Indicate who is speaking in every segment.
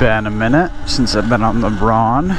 Speaker 1: Been a minute since I've been on the Ron.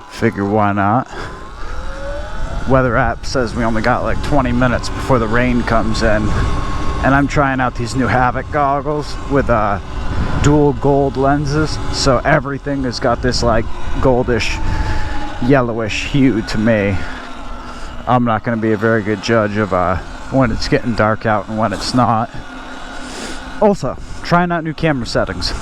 Speaker 1: Figure why not. Weather app says we only got like 20 minutes before the rain comes in, and I'm trying out these new Havoc goggles with dual gold lenses, so everything has got this like goldish yellowish hue to me. I'm not going to be a very good judge of when it's getting dark out and when it's not. Also, trying out new camera settings.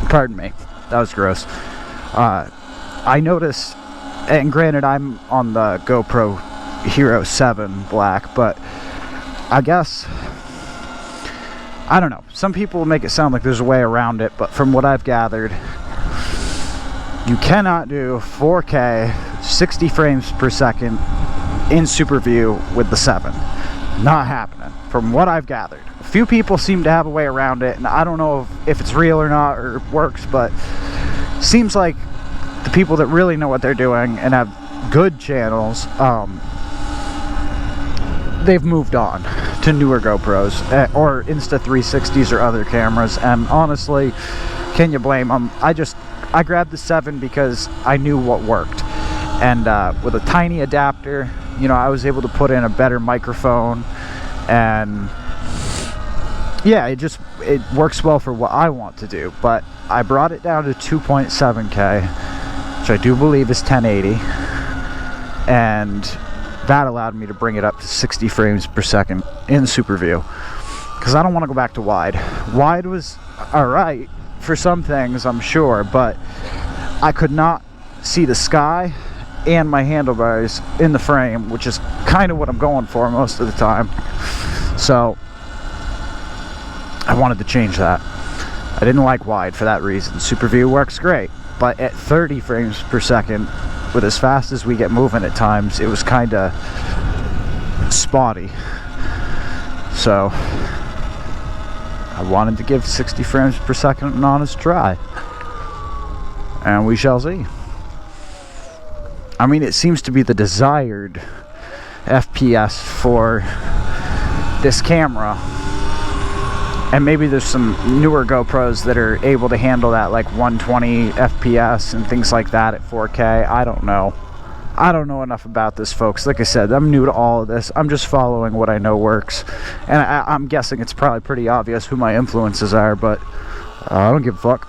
Speaker 1: Pardon me, that was gross. I noticed, and granted I'm on the GoPro Hero 7 Black, but I guess, I don't know, some people make it sound like there's a way around it, but from what I've gathered, you cannot do 4K 60 frames per second in Super View with the 7. Not happening, from what I've gathered. A few people seem to have a way around it, and I don't know if it's real or not, or it works, but seems like the people that really know what they're doing and have good channels, they've moved on to newer GoPros or Insta360s or other cameras, and honestly, can you blame them? I grabbed the 7 because I knew what worked, and with a tiny adapter, you know, I was able to put in a better microphone, and yeah, it works well for what I want to do. But I brought it down to 2.7K, which I do believe is 1080, and that allowed me to bring it up to 60 frames per second in Super View, because I don't want to go back to wide. Wide was alright for some things, I'm sure, but I could not see the sky and my handlebars in the frame, which is kind of what I'm going for most of the time. So I wanted to change that. I didn't like wide for that reason. Super View works great, but at 30 frames per second, with as fast as we get moving at times, it was kind of spotty. So I wanted to give 60 frames per second an honest try, and we shall see. I mean, it seems to be the desired FPS for this camera, and maybe there's some newer GoPros that are able to handle that, like 120 FPS and things like that at 4K. I don't know. I don't know enough about this, folks. Like I said, I'm new to all of this. I'm just following what I know works, and I'm guessing it's probably pretty obvious who my influences are, but I don't give a fuck.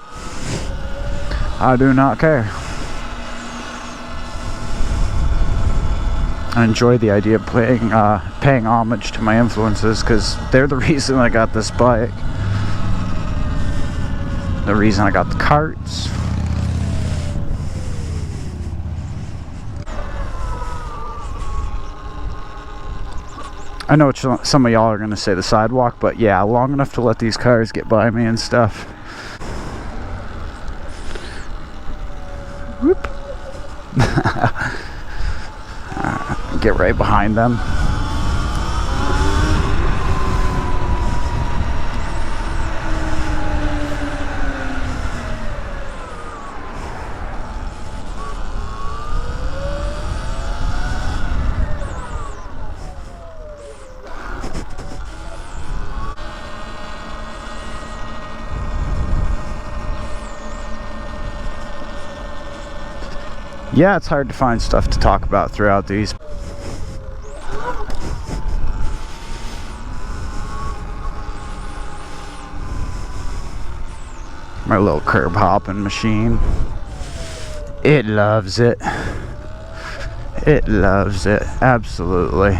Speaker 1: I do not care. I enjoy the idea of paying homage to my influences, because they're the reason I got this bike. The reason I got the carts. I know some of y'all are going to say the sidewalk, but yeah, long enough to let these cars get by me and stuff. Whoop. Get right behind them. Yeah, it's hard to find stuff to talk about throughout these. My little curb hopping machine. It loves it. It loves it. Absolutely.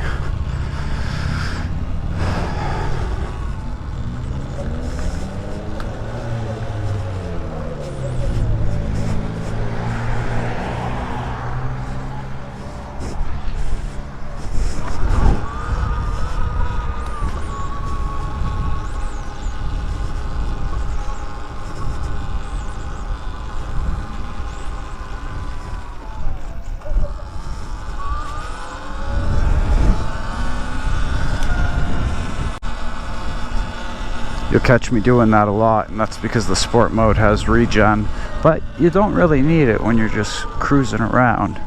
Speaker 1: You'll catch me doing that a lot, and that's because the sport mode has regen, but you don't really need it when you're just cruising around.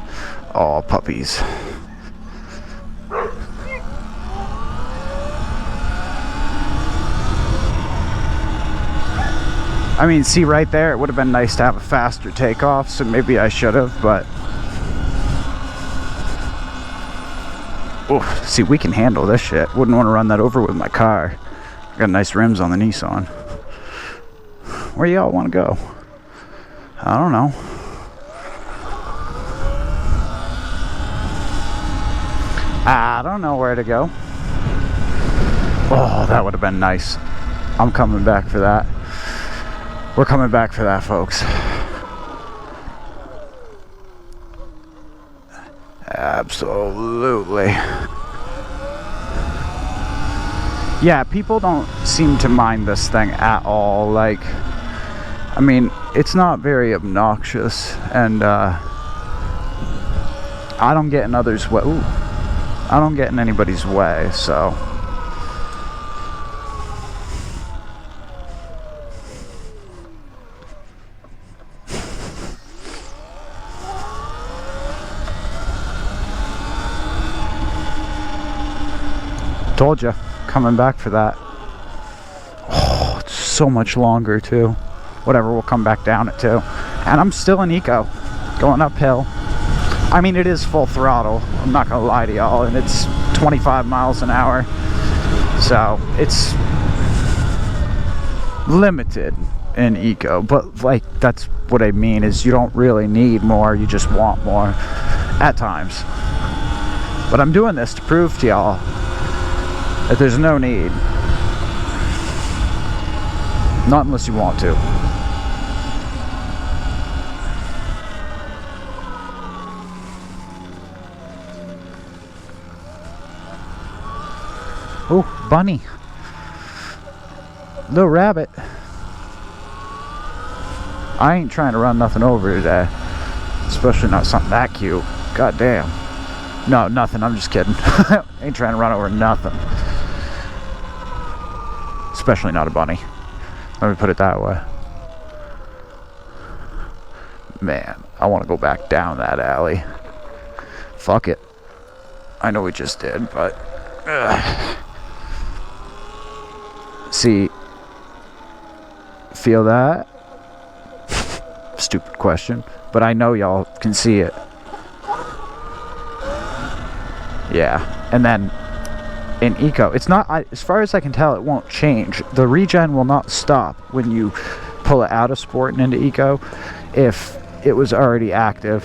Speaker 1: Aw, puppies. I mean, see right there, it would have been nice to have a faster takeoff, so maybe I should have, but... Oh, see, we can handle this shit. Wouldn't want to run that over with my car. Got nice rims on the Nissan. Where y'all want to go? I don't know. I don't know where to go. Oh, that would have been nice. I'm coming back for that. We're coming back for that, folks. Absolutely. Yeah, people don't seem to mind this thing at all. Like, I mean, it's not very obnoxious, and I don't get in others' way. Ooh, I don't get in anybody's way, so. Told you, coming back for that. Oh, it's so much longer too. Whatever, we'll come back down it too. And I'm still in eco, going uphill. I mean, it is full throttle, I'm not gonna lie to y'all, and it's 25 miles an hour. So it's limited in eco, but like, that's what I mean, is you don't really need more, you just want more at times. But I'm doing this to prove to y'all that there's no need. Not unless you want to. Oh, bunny. Little rabbit. I ain't trying to run nothing over today. Especially not something that cute. God damn. No, nothing. I'm just kidding. Ain't trying to run over nothing. Especially not a bunny. Let me put it that way. Man, I want to go back down that alley. Fuck it. I know we just did, but... See... Feel that? Stupid question. But I know y'all can see it. Yeah. And then... in eco, it's not, as far as I can tell, it won't change. The regen will not stop when you pull it out of sport and into eco if it was already active.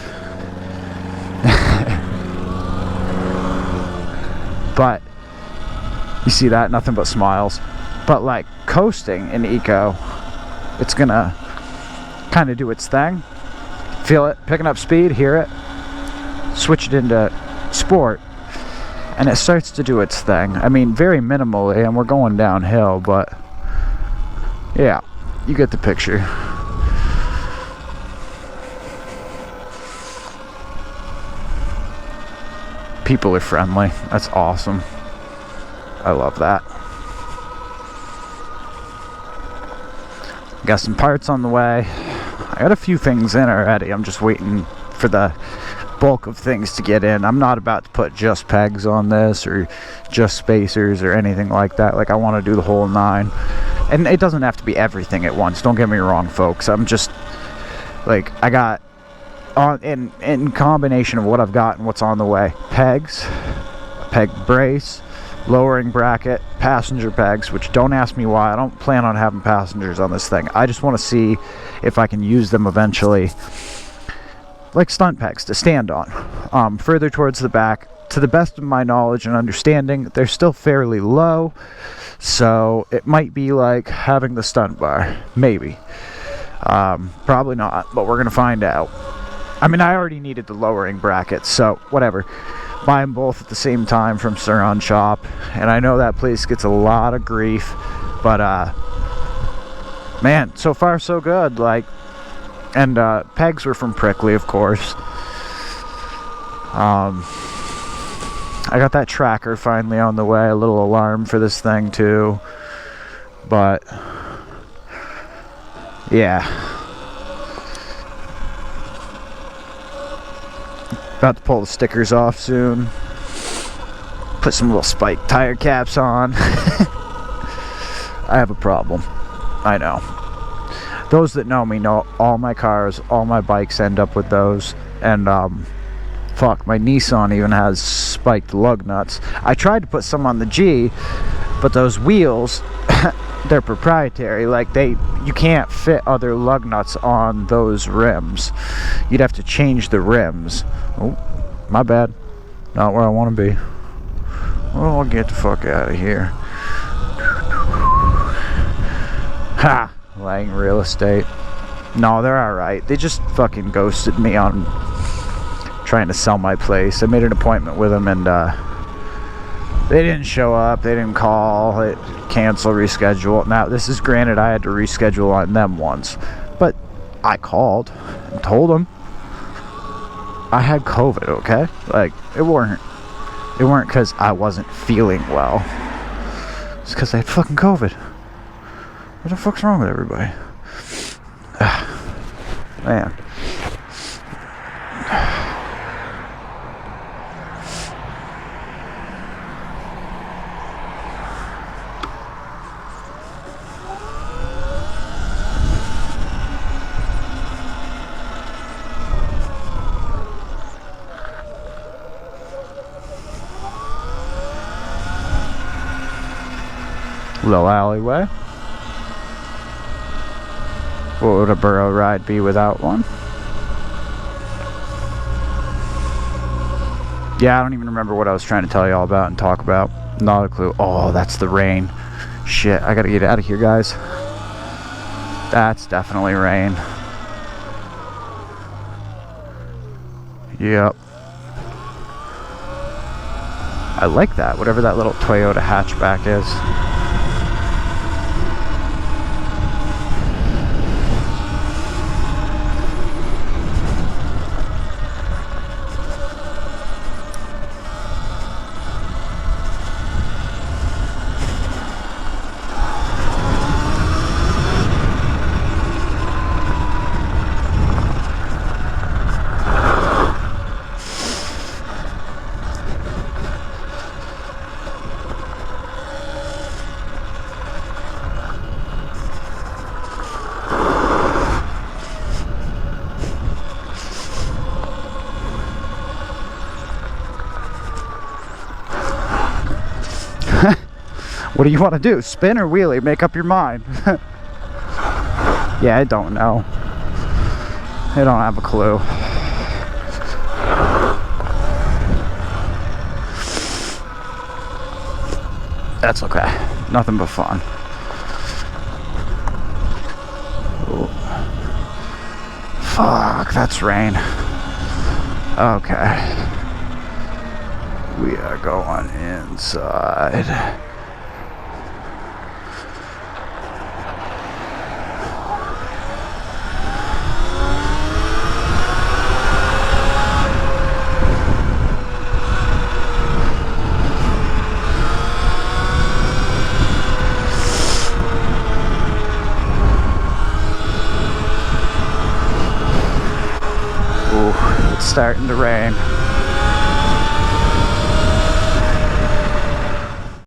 Speaker 1: But you see that, nothing but smiles. But like coasting in eco, it's gonna kind of do its thing. Feel it, picking up speed, hear it, switch it into sport, and it starts to do its thing. I mean, very minimally, and we're going downhill, but yeah, you get the picture. People are friendly. That's awesome. I love that. Got some parts on the way. I got a few things in already. I'm just waiting for the bulk of things to get in. I'm not about to put just pegs on this or just spacers or anything like that. Like, I want to do the whole nine, and it doesn't have to be everything at once, don't get me wrong, folks. I'm just like, I got on in combination of what I've got and what's on the way: pegs, a peg brace, lowering bracket, passenger pegs, which don't ask me why. I don't plan on having passengers on this thing. I just want to see if I can use them eventually like stunt pegs to stand on. Further towards the back, to the best of my knowledge and understanding, they're still fairly low, so it might be like having the stunt bar. Maybe. Probably not, but we're gonna find out. I mean, I already needed the lowering brackets, so whatever. Buy them both at the same time from Surron shop, and I know that place gets a lot of grief, but man, so far so good. Like, and pegs were from Prickly, of course. I got that tracker finally on the way, a little alarm for this thing too, but yeah, about to pull the stickers off soon, put some little spike tire caps on. I have a problem, I know. those that know me know all my cars, all my bikes end up with those. And fuck, my Nissan even has spiked lug nuts. I tried to put some on the G, but those wheels, they're proprietary. Like, you can't fit other lug nuts on those rims. You'd have to change the rims. Oh, my bad. Not where I want to be. Well, I'll get the fuck out of here. Ha! Laying real estate. No, they're alright. They just fucking ghosted me on trying to sell my place. I made an appointment with them, and they didn't show up. They didn't call. It cancel, reschedule. Now, this is granted I had to reschedule on them once, but I called and told them I had COVID, okay? Like, it weren't because I wasn't feeling well. It's because I had fucking COVID. What the fuck's wrong with everybody? Man. Little alleyway. What would a borough ride be without one? Yeah, I don't even remember what I was trying to tell you all about and talk about. Not a clue. Oh, that's the rain. Shit, I gotta get out of here, guys. That's definitely rain. Yep. I like that, whatever that little Toyota hatchback is. What do you want to do? Spin or wheelie? Make up your mind. Yeah, I don't know. I don't have a clue. That's okay. Nothing but fun. Ooh. Fuck, that's rain. Okay. We are going inside. Ooh, it's starting to rain.